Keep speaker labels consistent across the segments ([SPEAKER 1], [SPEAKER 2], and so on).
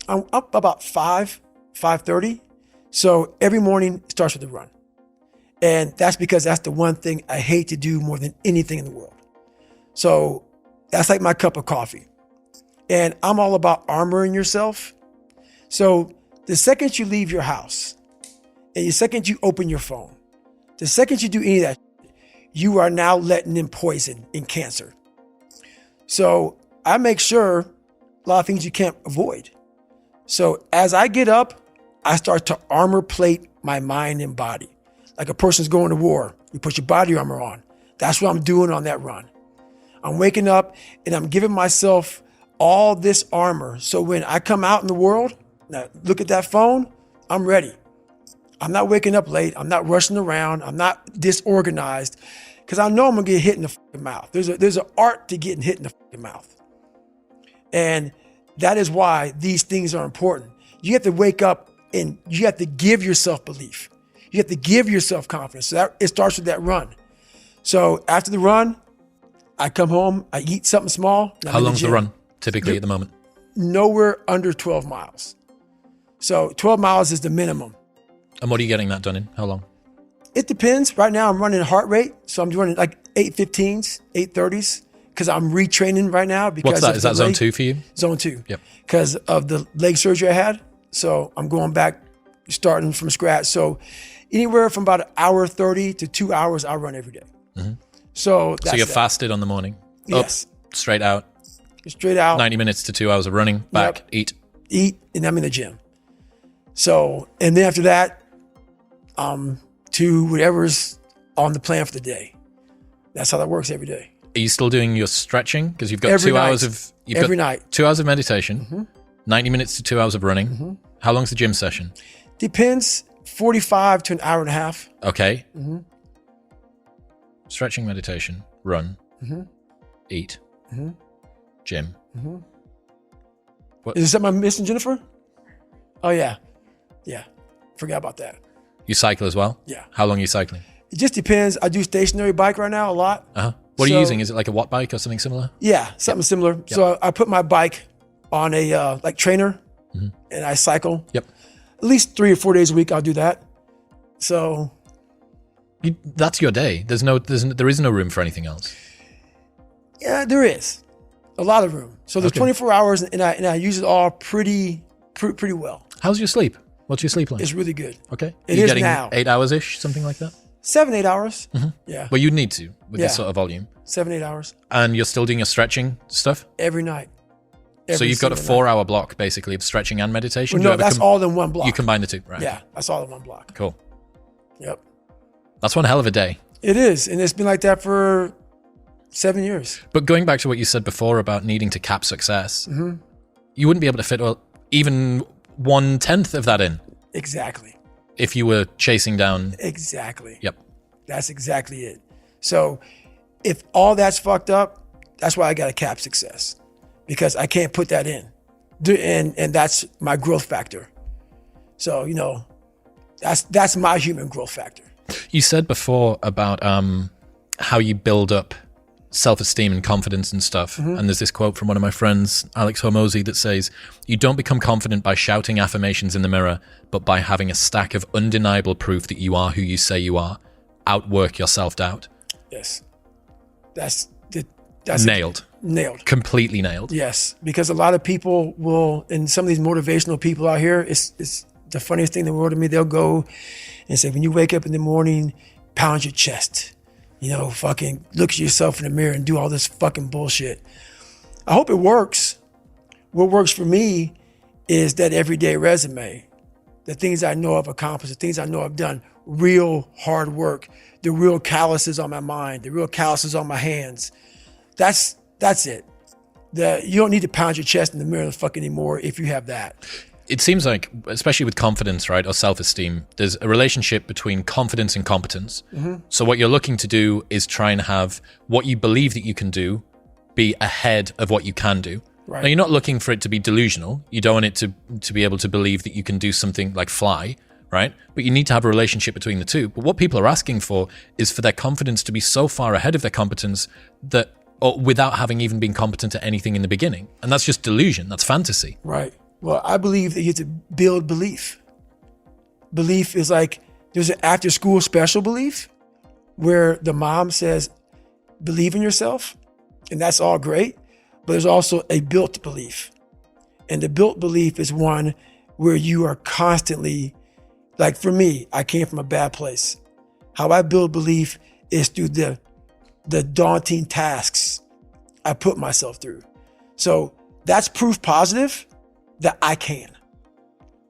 [SPEAKER 1] I'm up about 5:30. So every morning it starts with a run. And that's because that's the one thing I hate to do more than anything in the world. So that's like my cup of coffee. And I'm all about armoring yourself. So the second you leave your house and the second you open your phone, the second you do any of that, you are now letting in poison and cancer. So I make sure a lot of things you can't avoid. So as I get up, I start to armor plate my mind and body. Like a person's going to war, you put your body armor on. That's what I'm doing on that run. I'm waking up and I'm giving myself all this armor. So when I come out in the world, now look at that phone, I'm ready. I'm not waking up late. I'm not rushing around. I'm not disorganized because I know I'm gonna get hit in the fucking mouth. There's an art to getting hit in the fucking mouth. And that is why these things are important. You have to wake up and you have to give yourself belief. You have to give yourself confidence. So it starts with that run. So after the run, I come home, I eat something small.
[SPEAKER 2] How long's the run typically at the moment?
[SPEAKER 1] Nowhere under 12 miles. So 12 miles is the minimum.
[SPEAKER 2] And what are you getting that done in? How long?
[SPEAKER 1] It depends. Right now I'm running heart rate. So I'm doing like 8:15s, 8:30s, because I'm retraining right now. Because
[SPEAKER 2] what's that? Is that zone 2 for you?
[SPEAKER 1] Zone 2.
[SPEAKER 2] Yep.
[SPEAKER 1] Because of the leg surgery I had. So I'm going back, starting from scratch. So anywhere from about 1:30 to 2 hours, I run every day.
[SPEAKER 2] Mm-hmm.
[SPEAKER 1] So
[SPEAKER 2] you're fasted on the morning?
[SPEAKER 1] Yes.
[SPEAKER 2] Up, straight out?
[SPEAKER 1] Straight out.
[SPEAKER 2] 90 minutes to 2 hours of running, back,
[SPEAKER 1] yep. Eat, and I'm in the gym. So, and then after that, to whatever's on the plan for the day. That's how that works every day.
[SPEAKER 2] Are you still doing your stretching? Because you've got
[SPEAKER 1] every
[SPEAKER 2] 2
[SPEAKER 1] night.
[SPEAKER 2] hours of... You've
[SPEAKER 1] every
[SPEAKER 2] got
[SPEAKER 1] night.
[SPEAKER 2] 2 hours of meditation,
[SPEAKER 1] mm-hmm.
[SPEAKER 2] 90 minutes to 2 hours of running.
[SPEAKER 1] Mm-hmm.
[SPEAKER 2] How long's the gym session?
[SPEAKER 1] Depends, 45 to an hour and a half.
[SPEAKER 2] Okay.
[SPEAKER 1] Mm-hmm.
[SPEAKER 2] Stretching, meditation, run,
[SPEAKER 1] mm-hmm.
[SPEAKER 2] eat,
[SPEAKER 1] mm-hmm.
[SPEAKER 2] gym.
[SPEAKER 1] Mm-hmm.
[SPEAKER 2] What?
[SPEAKER 1] Is there something I'm missing, Jennifer? Oh, yeah. Yeah. Forgot about that.
[SPEAKER 2] You cycle as well?
[SPEAKER 1] Yeah.
[SPEAKER 2] How long are you cycling?
[SPEAKER 1] It just depends. I do stationary bike right now a lot.
[SPEAKER 2] Uh-huh. What are you using? Is it like a watt bike or something similar?
[SPEAKER 1] Yeah, something similar. Yep. So I put my bike on a like trainer
[SPEAKER 2] mm-hmm.
[SPEAKER 1] and I cycle.
[SPEAKER 2] Yep.
[SPEAKER 1] At least 3 or 4 days a week I'll do that. So...
[SPEAKER 2] that's your day. There is no room for anything else.
[SPEAKER 1] Yeah, there is a lot of room. So there's 24 hours, and I use it all pretty well.
[SPEAKER 2] How's your sleep? What's your sleep like?
[SPEAKER 1] It's really good.
[SPEAKER 2] Okay,
[SPEAKER 1] it is
[SPEAKER 2] getting
[SPEAKER 1] now
[SPEAKER 2] 8 hours ish, something like that.
[SPEAKER 1] 7-8 hours.
[SPEAKER 2] Mm-hmm.
[SPEAKER 1] Yeah.
[SPEAKER 2] Well, you'd need to with this sort of volume.
[SPEAKER 1] 7-8 hours.
[SPEAKER 2] And you're still doing your stretching stuff
[SPEAKER 1] every night.
[SPEAKER 2] So you've got a 4-hour block basically of stretching and meditation.
[SPEAKER 1] Well, no, that's all in one block.
[SPEAKER 2] You combine the two, right?
[SPEAKER 1] Yeah, that's all in one block.
[SPEAKER 2] Cool.
[SPEAKER 1] Yep.
[SPEAKER 2] That's one hell of a day.
[SPEAKER 1] It is, and it's been like that for 7 years.
[SPEAKER 2] But going back to what you said before about needing to cap success,
[SPEAKER 1] mm-hmm.
[SPEAKER 2] you wouldn't be able to fit even 1/10 of that in.
[SPEAKER 1] Exactly.
[SPEAKER 2] If you were chasing down.
[SPEAKER 1] Exactly.
[SPEAKER 2] Yep.
[SPEAKER 1] That's exactly it. So if all that's fucked up, that's why I got to cap success, because I can't put that in. And that's my growth factor. So, that's my human growth factor.
[SPEAKER 2] You said before about how you build up self-esteem and confidence and stuff. Mm-hmm. And there's this quote from one of my friends, Alex Hormozy, that says, "You don't become confident by shouting affirmations in the mirror, but by having a stack of undeniable proof that you are who you say you are. Outwork your self-doubt." Yes. That's nailed.
[SPEAKER 1] Nailed.
[SPEAKER 2] Completely nailed.
[SPEAKER 1] Yes. Because a lot of people will, and some of these motivational people out here, it's the funniest thing in the world to me. They'll go and say, when you wake up in the morning, pound your chest, fucking look at yourself in the mirror and do all this fucking bullshit. I hope it works. What works for me is that everyday resume, the things I know I've accomplished, the things I know I've done, real hard work, the real calluses on my mind, the real calluses on my hands. That's it. You don't need to pound your chest in the mirror fucking anymore if you have that.
[SPEAKER 2] It seems like, especially with confidence, right, or self-esteem, there's a relationship between confidence and competence. Mm-hmm. So what you're looking to do is try and have what you believe that you can do be ahead of what you can do. Right. Now, you're not looking for it to be delusional. You don't want it to be able to believe that you can do something like fly, right? But you need to have a relationship between the two. But what people are asking for is for their confidence to be so far ahead of their competence that, or without having even been competent at anything in the beginning. And that's just delusion. That's fantasy.
[SPEAKER 1] Right. Well, I believe that you have to build belief. Belief is like, there's an after school special belief where the mom says, believe in yourself. And that's all great. But there's also a built belief. And the built belief is one where you are constantly, like for me, I came from a bad place. How I build belief is through the daunting tasks I put myself through. So that's proof positive that I can.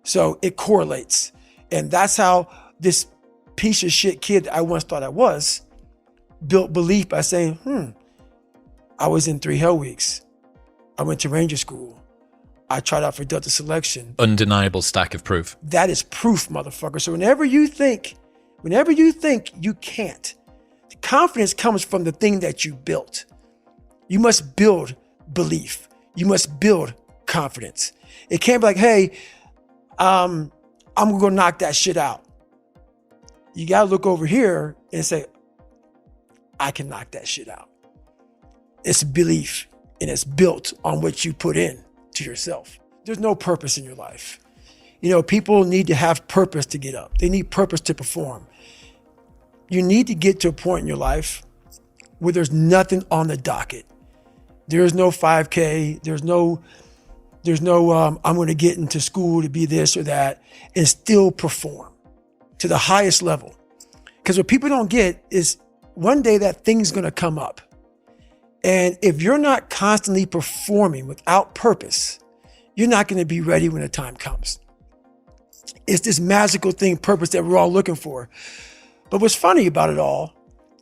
[SPEAKER 1] So it correlates. And that's how this piece of shit kid that I once thought I was built belief by saying, I was in 3 Hell Weeks. I went to Ranger School. I tried out for Delta Selection.
[SPEAKER 2] Undeniable stack of proof.
[SPEAKER 1] That is proof, motherfucker. So whenever you think you can't, the confidence comes from the thing that you built. You must build belief. You must build confidence. It can't be like, hey, I'm gonna go knock that shit out. You gotta look over here and say, I can knock that shit out. It's belief, and it's built on what you put in to yourself. There's no purpose in your life. You know, people need to have purpose to get up. They need purpose to perform. You need to get to a point in your life where there's nothing on the docket. There's no 5K. There's no I'm going to get into school to be this or that and still perform to the highest level. Because what people don't get is one day that thing's going to come up. And if you're not constantly performing without purpose, you're not going to be ready when the time comes. It's this magical thing, purpose, that we're all looking for. But what's funny about it all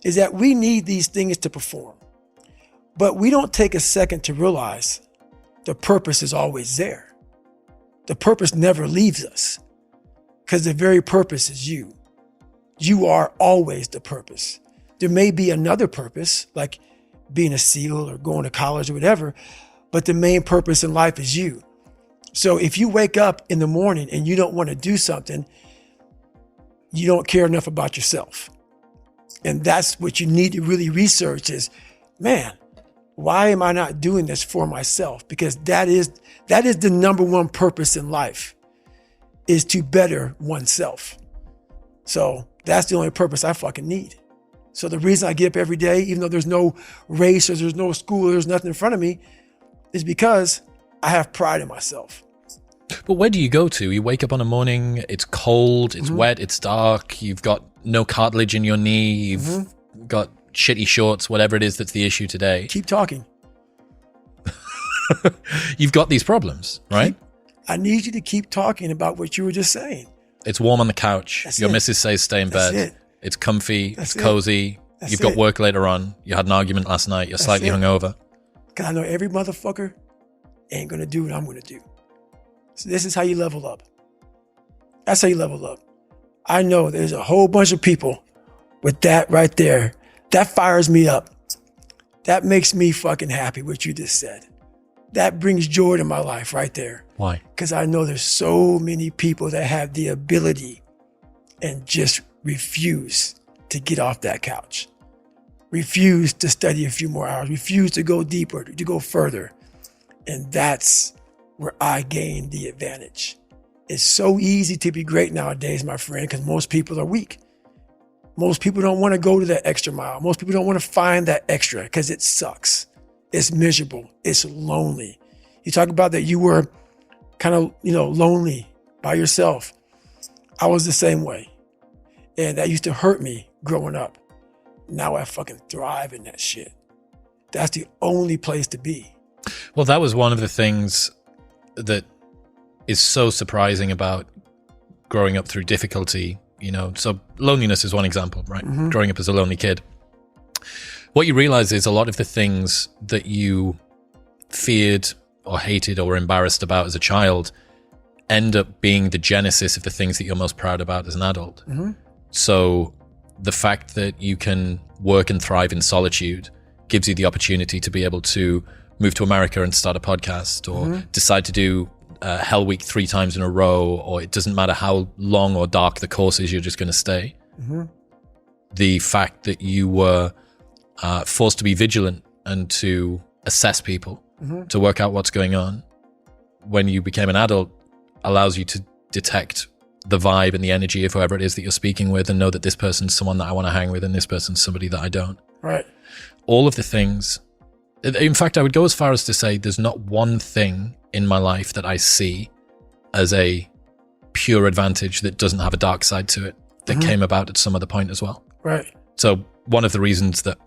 [SPEAKER 1] is that we need these things to perform. But we don't take a second to realize the purpose is always there. The purpose never leaves us because the very purpose is you. You are always the purpose. There may be another purpose, like being a SEAL or going to college or whatever, but the main purpose in life is you. So if you wake up in the morning and you don't want to do something, you don't care enough about yourself. And that's what you need to really research is, man, why am I not doing this for myself? Because that is the number one purpose in life, is to better oneself. So that's the only purpose I fucking need. So the reason I get up every day, even though there's no race or there's no school, or there's nothing in front of me, is because I have pride in myself.
[SPEAKER 2] But where do you go to? You wake up on a morning, it's cold, it's wet, it's dark, you've got no cartilage in your knee, you've got shitty shorts, whatever it is that's the issue today.
[SPEAKER 1] Keep talking.
[SPEAKER 2] You've got these problems, right?
[SPEAKER 1] I need you to keep talking about what you were just saying.
[SPEAKER 2] It's warm on the couch.
[SPEAKER 1] That's
[SPEAKER 2] Your
[SPEAKER 1] it.
[SPEAKER 2] missus says stay in
[SPEAKER 1] That's
[SPEAKER 2] bed.
[SPEAKER 1] it.
[SPEAKER 2] It's comfy.
[SPEAKER 1] That's
[SPEAKER 2] it's cozy.
[SPEAKER 1] That's
[SPEAKER 2] You've got
[SPEAKER 1] it.
[SPEAKER 2] work later on. You had an argument last night. You're slightly
[SPEAKER 1] it.
[SPEAKER 2] hungover.
[SPEAKER 1] Because I know every motherfucker ain't going to do what I'm going to do. So this is how you level up. That's how you level up. I know there's a whole bunch of people with that right there. That fires me up. That makes me fucking happy, what you just said. That brings joy to my life right there.
[SPEAKER 2] Why?
[SPEAKER 1] Because I know there's so many people that have the ability and just refuse to get off that couch. Refuse to study a few more hours. Refuse to go deeper, to go further. And that's where I gain the advantage. It's so easy to be great nowadays, my friend, because most people are weak. Most people don't want to go to that extra mile. Most people don't want to find that extra because it sucks. It's miserable. It's lonely. You talk about that you were kind of, lonely by yourself. I was the same way. And that used to hurt me growing up. Now I fucking thrive in that shit. That's the only place to be.
[SPEAKER 2] Well, that was one of the things that is so surprising about growing up through difficulty. So loneliness is one example, right? Growing up as a lonely kid. What you realize is a lot of the things that you feared or hated or were embarrassed about as a child end up being the genesis of the things that you're most proud about as an adult. So the fact that you can work and thrive in solitude gives you the opportunity to be able to move to America and start a podcast, or decide to do Hell Week 3 times in a row, or it doesn't matter how long or dark the course is, you're just going to stay. The fact that you were forced to be vigilant and to assess people, to work out what's going on, when you became an adult allows you to detect the vibe and the energy of whoever it is that you're speaking with, and know that this person's someone that I want to hang with and this person's somebody that I don't.
[SPEAKER 1] Right.
[SPEAKER 2] All of the things. In fact, I would go as far as to say there's not one thing in my life that I see as a pure advantage that doesn't have a dark side to it that came about at some other point as well.
[SPEAKER 1] Right.
[SPEAKER 2] So one of the reasons that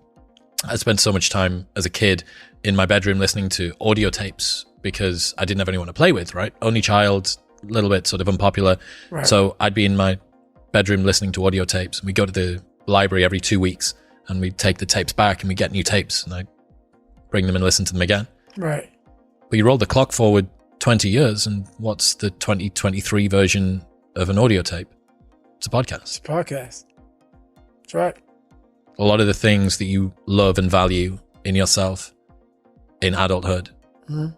[SPEAKER 2] I spent so much time as a kid in my bedroom listening to audio tapes, because I didn't have anyone to play with, right? Only child, a little bit sort of unpopular.
[SPEAKER 1] Right.
[SPEAKER 2] So I'd be in my bedroom listening to audio tapes, and we'd go to the library every 2 weeks and we'd take the tapes back and we'd get new tapes and I'd bring them and listen to them again. Right. But you roll the clock forward 20 years and what's the 2023 version of an audio tape? It's a podcast.
[SPEAKER 1] It's a podcast. That's right.
[SPEAKER 2] A lot of the things that you love and value in yourself in adulthood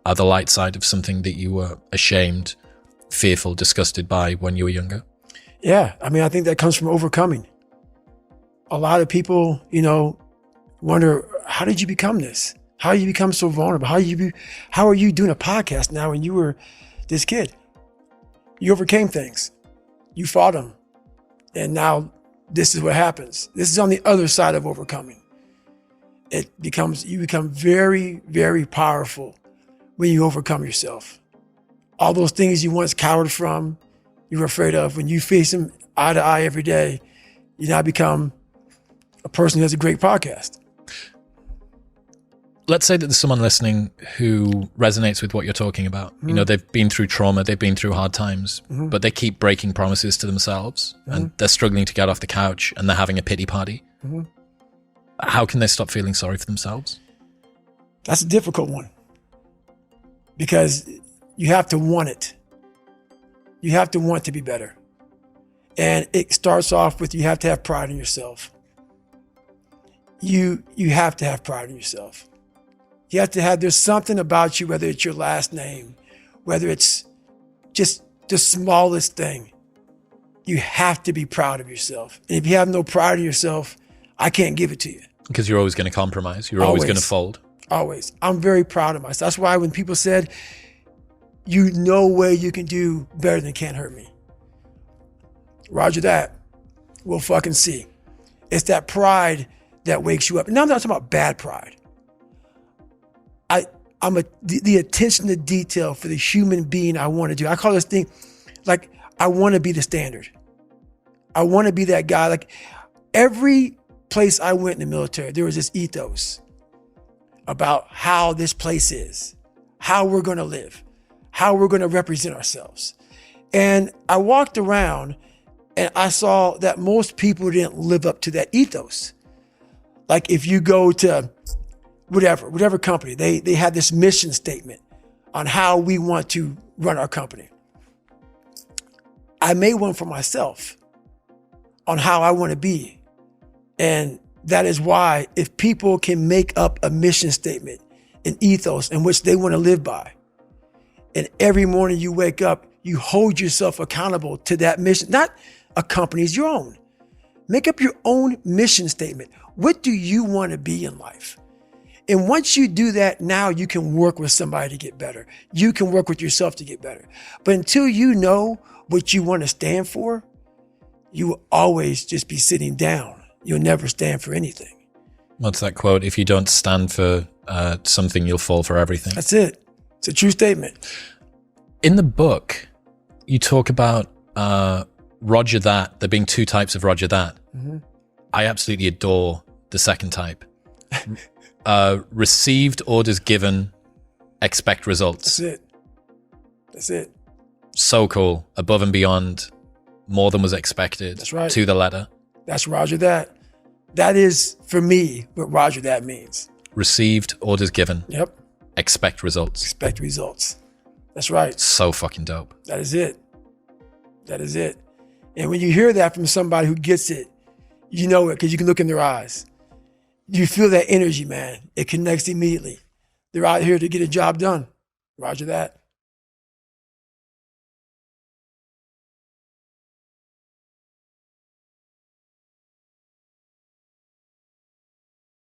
[SPEAKER 2] are the light side of something that you were ashamed, fearful, disgusted by when you were younger.
[SPEAKER 1] Yeah. I mean, I think that comes from overcoming. A lot of people, wonder, how did you become this? How did you become so vulnerable? How are you doing a podcast now when you were this kid? You overcame things. You fought them. And now this is what happens. This is on the other side of overcoming. You become very, very powerful when you overcome yourself. All those things you once cowered from, you were afraid of, when you face them eye to eye every day, you now become a person who has a great podcast.
[SPEAKER 2] Let's say that there's someone listening who resonates with what you're talking about. They've been through trauma, they've been through hard times, but they keep breaking promises to themselves and they're struggling to get off the couch and they're having a pity party. How can they stop feeling sorry for themselves?
[SPEAKER 1] That's a difficult one, because you have to want it. You have to want to be better. And it starts off with, you have to have pride in yourself. You have to have pride in yourself. You have to have, there's something about you, whether it's your last name, whether it's just the smallest thing, you have to be proud of yourself. And if you have no pride in yourself, I can't give it to you.
[SPEAKER 2] Because you're always going to compromise. You're always going to fold.
[SPEAKER 1] Always. I'm very proud of myself. That's why when people said, no way you can do better than Can't Hurt Me. Roger that. We'll fucking see. It's that pride that wakes you up. And now I'm not talking about bad pride. I'm the attention to detail for the human being I want to do. I call this thing, like, I want to be the standard. I want to be that guy. Like, every place I went in the military, there was this ethos about how this place is, how we're going to live, how we're going to represent ourselves. And I walked around and I saw that most people didn't live up to that ethos. Like, if you go to whatever company, they had this mission statement on how we want to run our company. I made one for myself on how I want to be. And that is why, if people can make up a mission statement, an ethos in which they want to live by, and every morning you wake up, you hold yourself accountable to that mission, not a company's, your own. Make up your own mission statement. What do you want to be in life? And once you do that, now you can work with somebody to get better. You can work with yourself to get better. But until you know what you want to stand for, you will always just be sitting down. You'll never stand for anything.
[SPEAKER 2] What's that quote? If you don't stand for something, you'll fall for everything.
[SPEAKER 1] That's it. It's a true statement.
[SPEAKER 2] In the book, you talk about Roger that, there being two types of Roger that. I absolutely adore the second type. Received, orders given, expect results.
[SPEAKER 1] That's it.
[SPEAKER 2] So cool. Above and beyond, more than was expected.
[SPEAKER 1] That's right.
[SPEAKER 2] To the letter.
[SPEAKER 1] That's Roger that. That is, for me, what Roger that means.
[SPEAKER 2] Received, orders given.
[SPEAKER 1] Yep.
[SPEAKER 2] Expect results.
[SPEAKER 1] Expect results. That's right.
[SPEAKER 2] So fucking dope.
[SPEAKER 1] That is it. That is it. And when you hear that from somebody who gets it, you know it because you can look in their eyes. You feel that energy, man. It connects immediately. They're out here to get a job done. Roger that.